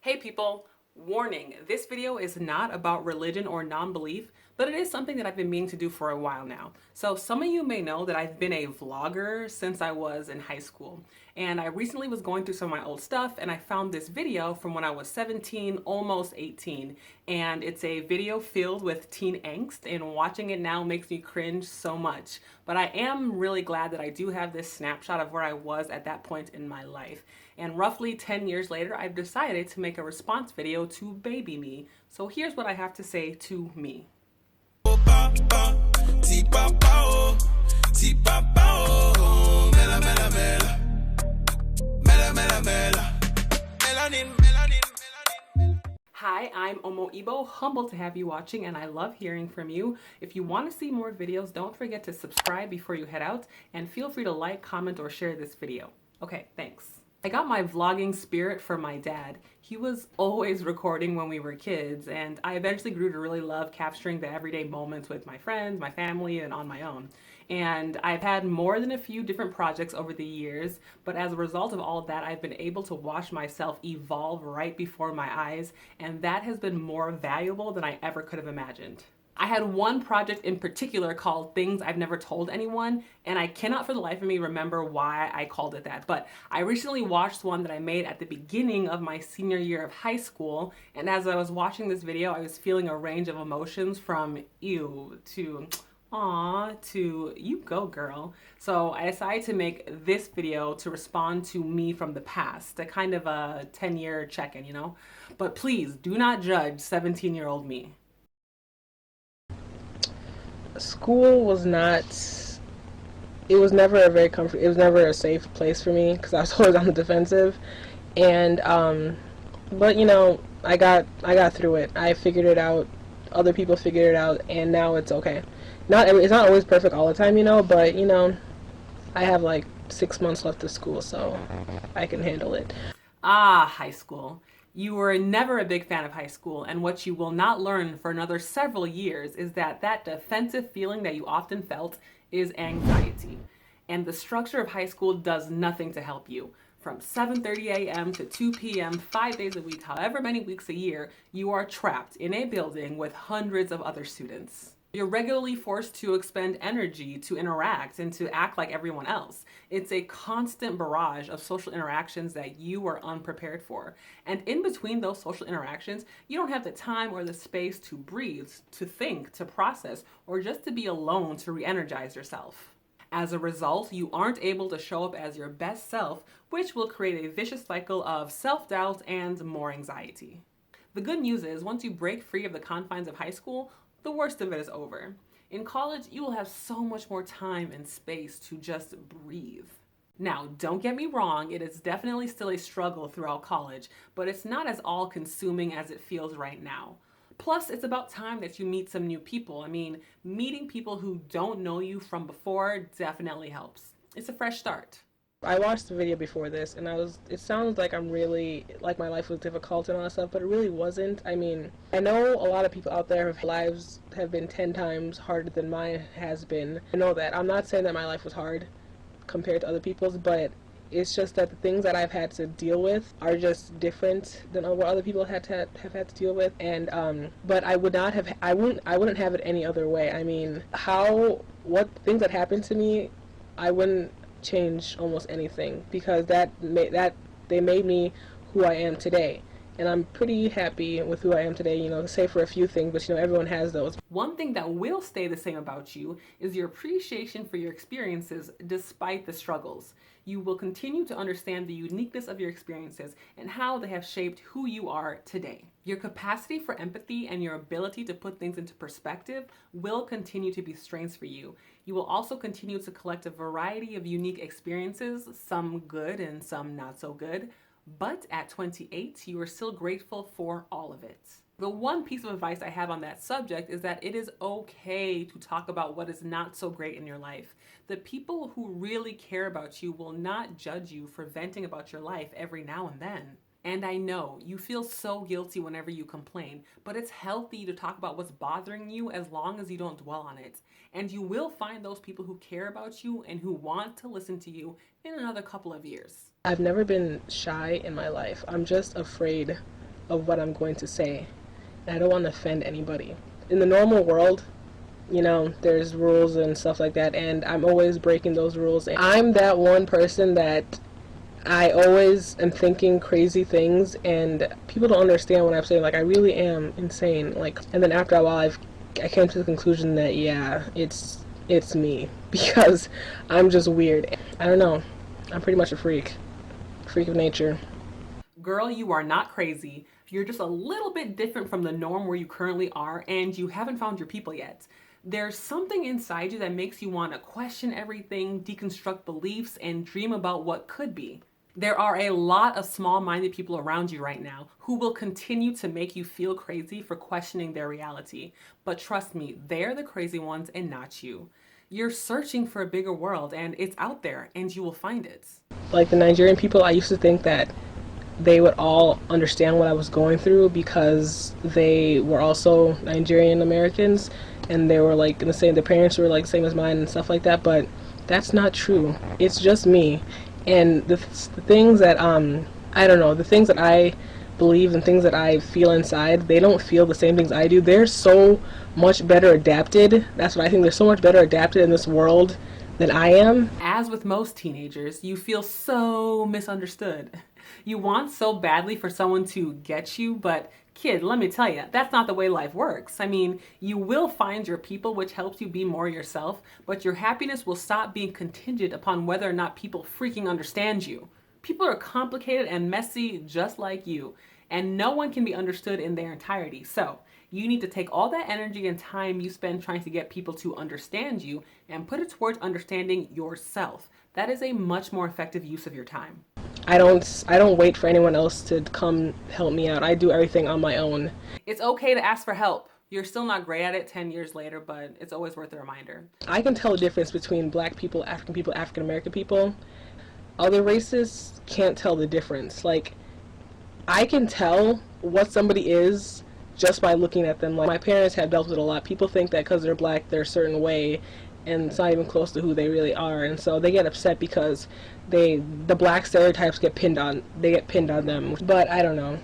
Hey people, warning, this video is not about religion or non-belief, but it is something that I've been meaning to do for a while now. So some of you may know that I've been a vlogger since I was in high school. And I recently was going through some of my old stuff and I found this video from when I was 17, almost 18. And it's a video filled with teen angst, and watching it now makes me cringe so much. But I am really glad that I do have this snapshot of where I was at that point in my life. And roughly 10 years later, I've decided to make a response video to baby me. So here's what I have to say to me. Hi, I'm Omo Ibo, humbled to have you watching, and I love hearing from you. If you want to see more videos, don't forget to subscribe before you head out, and feel free to like, comment, or share this video. Okay, thanks. I got my vlogging spirit from my dad. He was always recording when we were kids, and I eventually grew to really love capturing the everyday moments with my friends, my family, and on my own. And I've had more than a few different projects over the years, but as a result of all of that, I've been able to watch myself evolve right before my eyes, and that has been more valuable than I ever could have imagined. I had one project in particular called Things I've Never Told Anyone, and I cannot for the life of me remember why I called it that, but I recently watched one that I made at the beginning of my senior year of high school, and as I was watching this video, I was feeling a range of emotions from ew to aw to you go girl. So I decided to make this video to respond to me from the past, a kind of a 10-year check-in, you know? But please do not judge 17-year-old me. School was not, it was never a very it was never a safe place for me because I was always on the defensive. And but you know, I got through it. I figured it out. Other people figured it out, and now it's okay. It's not always perfect all the time, you know, but you know, I have like 6 months left of school, so I can handle it. Ah, high school. You were never a big fan of high school, and what you will not learn for another several years is that that defensive feeling that you often felt is anxiety. And the structure of high school does nothing to help you. From 7:30 a.m. to 2 p.m., 5 days a week, however many weeks a year, you are trapped in a building with hundreds of other students. You're regularly forced to expend energy to interact and to act like everyone else. It's a constant barrage of social interactions that you are unprepared for. And in between those social interactions, you don't have the time or the space to breathe, to think, to process, or just to be alone to re-energize yourself. As a result, you aren't able to show up as your best self, which will create a vicious cycle of self-doubt and more anxiety. The good news is, once you break free of the confines of high school, the worst of it is over. In college, you will have so much more time and space to just breathe. Now, don't get me wrong, it is definitely still a struggle throughout college, but it's not as all-consuming as it feels right now. Plus, it's about time that you meet some new people. I mean, meeting people who don't know you from before definitely helps. It's a fresh start. I watched the video before this, and it sounds like I'm really, like my life was difficult and all that stuff, but it really wasn't. I mean, I know a lot of people out there whose lives have been 10 times harder than mine has been. I know that. I'm not saying that my life was hard compared to other people's, but it's just that the things that I've had to deal with are just different than what other people have had to deal with. And but I wouldn't have it any other way. I mean, what things that happened to me, I wouldn't change almost anything because they made me who I am today. And I'm pretty happy with who I am today, you know, save for a few things, but you know, everyone has those. One thing that will stay the same about you is your appreciation for your experiences despite the struggles. You will continue to understand the uniqueness of your experiences and how they have shaped who you are today. Your capacity for empathy and your ability to put things into perspective will continue to be strengths for you. You will also continue to collect a variety of unique experiences, some good and some not so good. But at 28, you are still grateful for all of it. The one piece of advice I have on that subject is that it is okay to talk about what is not so great in your life. The people who really care about you will not judge you for venting about your life every now and then. And I know you feel so guilty whenever you complain, but it's healthy to talk about what's bothering you as long as you don't dwell on it. And you will find those people who care about you and who want to listen to you in another couple of years. I've never been shy in my life. I'm just afraid of what I'm going to say. And I don't want to offend anybody. In the normal world, there's rules and stuff like that, and I'm always breaking those rules. I'm that one person that I always am thinking crazy things, and people don't understand what I'm saying. Like, I really am insane. Like, and then after a while, I came to the conclusion that yeah, it's me because I'm just weird. I don't know. I'm pretty much a freak of nature. Girl, you are not crazy. You're just a little bit different from the norm where you currently are, and you haven't found your people yet. There's something inside you that makes you want to question everything, deconstruct beliefs, and dream about what could be. There are a lot of small minded people around you right now who will continue to make you feel crazy for questioning their reality. But trust me, they're the crazy ones and not you. You're searching for a bigger world, and it's out there, and you will find it. Like the Nigerian people, I used to think that they would all understand what I was going through because they were also Nigerian Americans and they were like in the same, their parents were like the same as mine and stuff like that, but that's not true. It's just me. And the things that, I don't know, the things that I believe and things that I feel inside, they don't feel the same things I do. They're so much better adapted. That's what I think. They're so much better adapted in this world than I am. As with most teenagers, you feel so misunderstood. You want so badly for someone to get you, but kid, let me tell you, that's not the way life works. I mean, you will find your people, which helps you be more yourself, but your happiness will stop being contingent upon whether or not people freaking understand you. People are complicated and messy just like you, and no one can be understood in their entirety. So, you need to take all that energy and time you spend trying to get people to understand you and put it towards understanding yourself. That is a much more effective use of your time. I don't wait for anyone else to come help me out. I do everything on my own. It's okay to ask for help. You're still not great at it 10 years later, but it's always worth a reminder. I can tell the difference between black people, African American people. Other races can't tell the difference. Like, I can tell what somebody is just by looking at them. Like, my parents have dealt with it a lot. People think that because they're black, they're a certain way, and it's not even close to who they really are. And so they get upset because the black stereotypes they get pinned on them. But I don't know.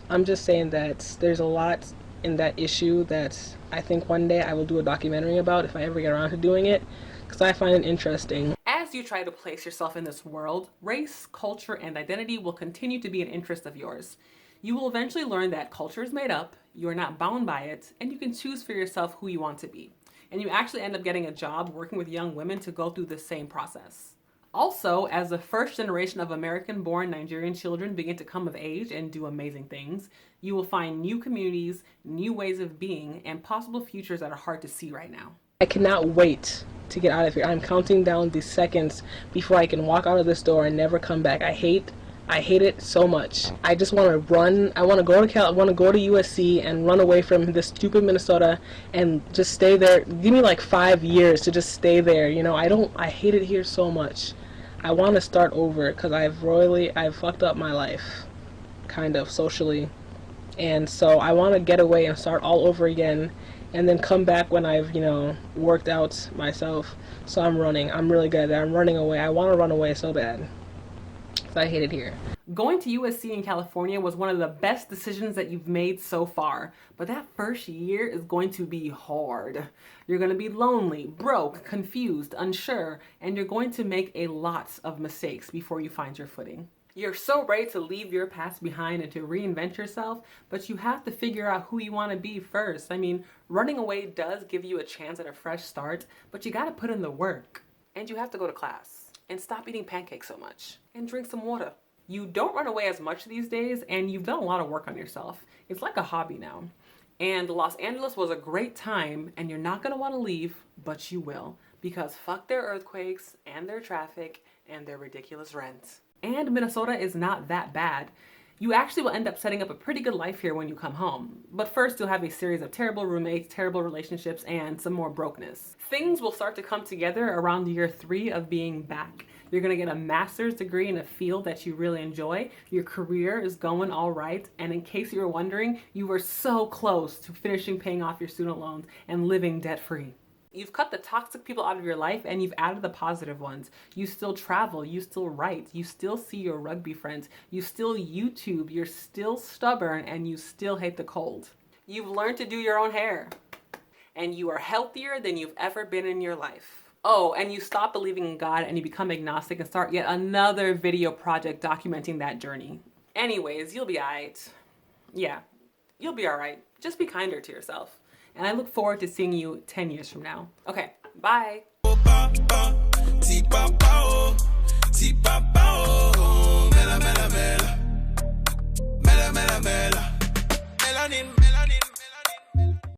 I'm just saying that there's a lot in that issue that I think one day I will do a documentary about if I ever get around to doing it, because I find it interesting. As you try to place yourself in this world, race, culture, and identity will continue to be an interest of yours. You will eventually learn that culture is made up, you are not bound by it, and you can choose for yourself who you want to be. And you actually end up getting a job working with young women to go through the same process. Also, as the first generation of American-born Nigerian children begin to come of age and do amazing things, you will find new communities, new ways of being, and possible futures that are hard to see right now. I cannot wait to get out of here. I'm counting down the seconds before I can walk out of this door and never come back. I hate it so much. I just want to run. I want to go to I want to go to USC and run away from this stupid Minnesota and just stay there. Give me like 5 years to just stay there. I hate it here so much. I want to start over because I've fucked up my life, kind of socially. And so I want to get away and start all over again and then come back when I've, worked out myself. So I'm running. I'm really good at that. I'm running away. I want to run away so bad. I hate it here. Going to USC in California was one of the best decisions that you've made so far, but that first year is going to be hard. You're going to be lonely, broke, confused, unsure, and you're going to make a lot of mistakes before you find your footing. You're so ready to leave your past behind and to reinvent yourself, but you have to figure out who you want to be first. I mean, running away does give you a chance at a fresh start, but you got to put in the work. And you have to go to class. And stop eating pancakes so much. And drink some water. You don't run away as much these days, and you've done a lot of work on yourself. It's like a hobby now. And Los Angeles was a great time, and you're not going to want to leave, but you will. Because fuck their earthquakes, and their traffic, and their ridiculous rent. And Minnesota is not that bad. You actually will end up setting up a pretty good life here when you come home. But first, you'll have a series of terrible roommates, terrible relationships, and some more brokenness. Things will start to come together around year 3 of being back. You're going to get a master's degree in a field that you really enjoy. Your career is going all right. And in case you were wondering, you were so close to finishing paying off your student loans and living debt-free. You've cut the toxic people out of your life and you've added the positive ones. You still travel, you still write, you still see your rugby friends, you still YouTube, you're still stubborn, and you still hate the cold. You've learned to do your own hair, and you are healthier than you've ever been in your life. Oh, and you stop believing in God and you become agnostic and start yet another video project documenting that journey. Anyways, you'll be alright. Yeah, you'll be alright. Just be kinder to yourself. And I look forward to seeing you 10 years from now. Okay, bye.